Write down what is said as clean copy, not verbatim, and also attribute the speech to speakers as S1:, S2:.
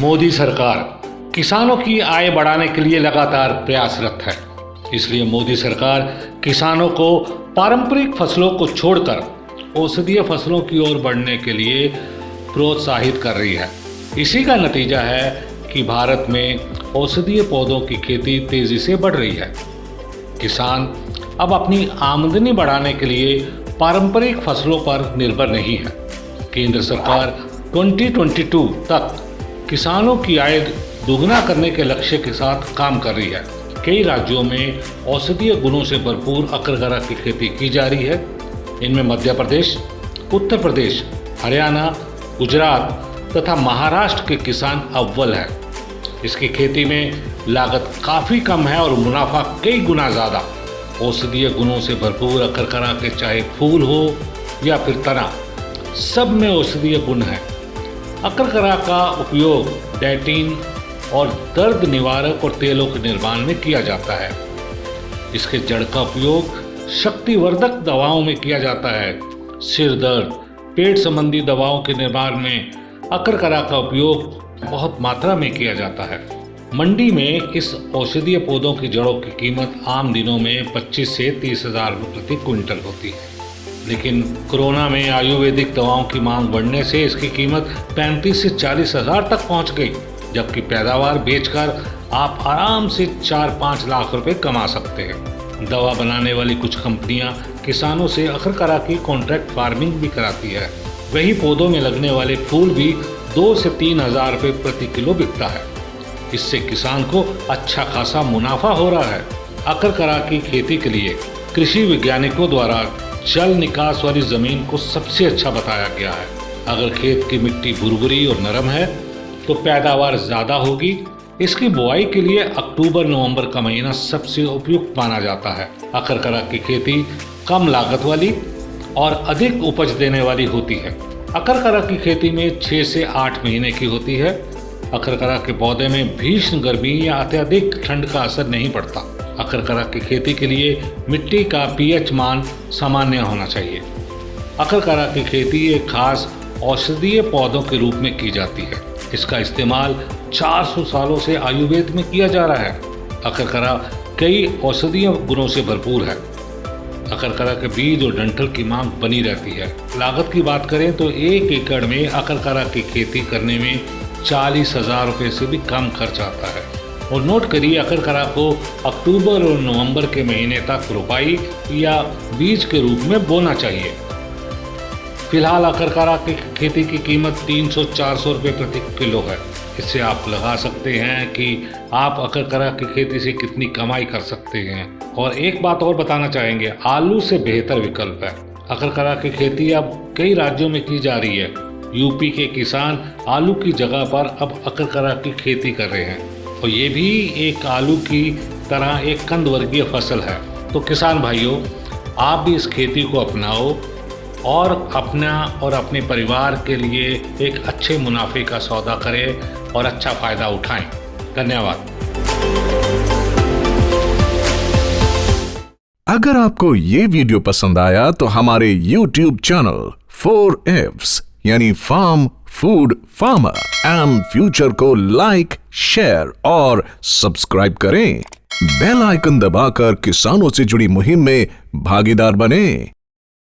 S1: मोदी सरकार किसानों की आय बढ़ाने के लिए लगातार प्रयासरत है। इसलिए मोदी सरकार किसानों को पारंपरिक फसलों को छोड़कर औषधीय फसलों की ओर बढ़ने के लिए प्रोत्साहित कर रही है। इसी का नतीजा है कि भारत में औषधीय पौधों की खेती तेजी से बढ़ रही है। किसान अब अपनी आमदनी बढ़ाने के लिए पारंपरिक फसलों पर निर्भर नहीं है। केंद्र सरकार 2022 तक किसानों की आय दोगुना करने के लक्ष्य के साथ काम कर रही है। कई राज्यों में औषधीय गुणों से भरपूर अकरगरा की खेती की जा रही है। इनमें मध्य प्रदेश, उत्तर प्रदेश, हरियाणा, गुजरात तथा महाराष्ट्र के किसान अव्वल हैं। इसकी खेती में लागत काफ़ी कम है और मुनाफा कई गुना ज़्यादा। औषधीय गुणों से भरपूर अकरगरा के चाहे फूल हो या फिर तना, सब में औषधीय गुण है। अकरगरा का उपयोग डाइटिन और दर्द निवारक और तेलों के निर्माण में किया जाता है। इसके जड़ का उपयोग शक्तिवर्धक दवाओं में किया जाता है। सिर दर्द, पेट संबंधी दवाओं के निर्माण में अकरगरा का उपयोग बहुत मात्रा में किया जाता है। मंडी में इस औषधीय पौधों की जड़ों की कीमत आम दिनों में 25 से 30 हजार रुपये प्रति क्विंटल होती है, लेकिन कोरोना में आयुर्वेदिक दवाओं की मांग बढ़ने से इसकी कीमत 35 से 40 हजार तक पहुंच गई, जबकि पैदावार बेचकर आप आराम से 4-5 लाख रुपए कमा सकते हैं। दवा बनाने वाली कुछ कंपनियां किसानों से अकरगरा की कॉन्ट्रैक्ट फार्मिंग भी कराती है। वही पौधों में लगने वाले फूल भी 2 से 3 हजार रुपये प्रति किलो बिकता है। इससे किसान को अच्छा खासा मुनाफा हो रहा है। अकरगरा की खेती के लिए कृषि वैज्ञानिकों द्वारा जल निकास वाली जमीन को सबसे अच्छा बताया गया है। अगर खेत की मिट्टी भुरभुरी और नरम है तो पैदावार ज़्यादा होगी। इसकी बुआई के लिए अक्टूबर-नवंबर का महीना सबसे उपयुक्त माना जाता है। अकरगरा की खेती कम लागत वाली और अधिक उपज देने वाली होती है। अकरगरा की खेती में 6 से 8 महीने की होती है। अकरगरा के पौधे में भीषण गर्मी या अत्यधिक ठंड का असर नहीं पड़ता। अकरगरा की खेती के लिए मिट्टी का पीएच मान सामान्य होना चाहिए। अकरगरा की खेती एक खास औषधीय पौधों के रूप में की जाती है। इसका इस्तेमाल 400 सालों से आयुर्वेद में किया जा रहा है। अकरगरा कई औषधीय गुणों से भरपूर है। अकरगरा के बीज और डंठल की मांग बनी रहती है। लागत की बात करें तो 1 एकड़ में अकरगरा की खेती करने में 40 हजार रुपये से भी कम खर्च आता है। और नोट करिए, अकरगरा को अक्टूबर और नवंबर के महीने तक रोपाई या बीज के रूप में बोना चाहिए। फिलहाल अकरगरा की खेती की कीमत 300-400 रुपये प्रति किलो है। इससे आप लगा सकते हैं कि आप अकरगरा की खेती से कितनी कमाई कर सकते हैं। और एक बात और बताना चाहेंगे, आलू से बेहतर विकल्प है। अकरगरा की खेती अब कई राज्यों में की जा रही है। यूपी के किसान आलू की जगह पर अब अकरगरा की खेती कर रहे हैं और ये भी एक आलू की तरह एक कंद वर्गीय फसल है। तो किसान भाइयों, आप भी इस खेती को अपनाओ और अपना और अपने परिवार के लिए एक अच्छे मुनाफे का सौदा करें और अच्छा फायदा उठाएं। धन्यवाद।
S2: अगर आपको ये वीडियो पसंद आया तो हमारे YouTube चैनल 4Fs यानी farm food farmer and future को लाइक, शेयर और सब्सक्राइब करें। बेल आइकन दबाकर किसानों से जुड़ी मुहिम में भागीदार बनें।